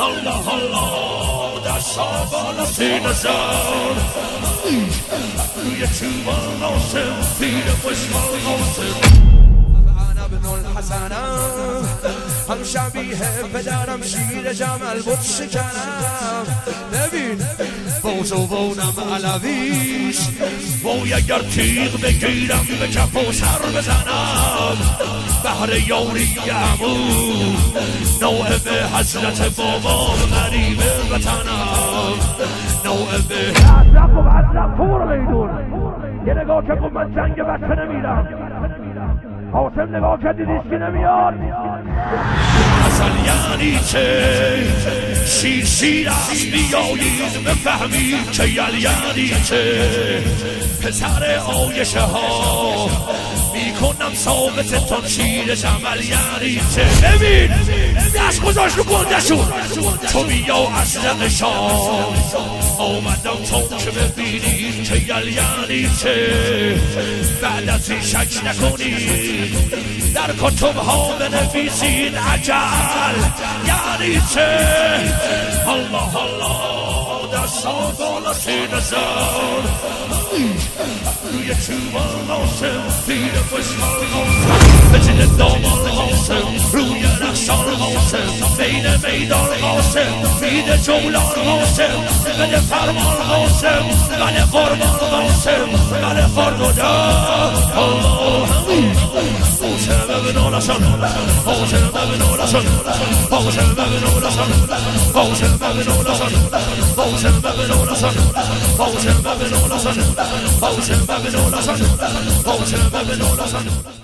الله الله دستا بالا سینه زن روی چوبان قاسم پیر خوشحال قاسم انا ابن الحسنم هم شبیه پدرم شیر جمل بود شکنم ببین بوزوبونم علویش وای اگر تیغ بگیرم به کف و سر بزنم بهر یاری عمو نوع به حضرت بابا غریب وطنم نوع به حضرت و حضرت پور لیدون یه نگاه که گفت من جنگ وطن میرم حاتم نگاه که دیدیش که نمیاد اصل یعنی چه شیر است بیایید بفهمید که یعنی چه پسر آیشه ها میکنم ثابتتون شیر جمل یعنی چه ببین دست گذاشت رو گندشون تو بیا اشرق شام آمدم تو که ببینید که یعنی چه بعد از این شک نکنید در کتب ها بنویسین عجل یعنی چه الله الله دستا بالا سینه زن روی چوبان قاسم پیر خوشحال قاسم به جل دامان قاسم روی رخشان قاسم بین میدان قاسم بید جولان قاسم بده فرمان قاسم بله قربان قاسم بله خردوده الله قاسم ابن الحسن قاسم ابن الحسن قاسم ابن الحسن قاسم ابن الحسن قاسم ابن الحسن قاسم ابن الحسن قاسم ابن الحسن قاسم ابن الحسن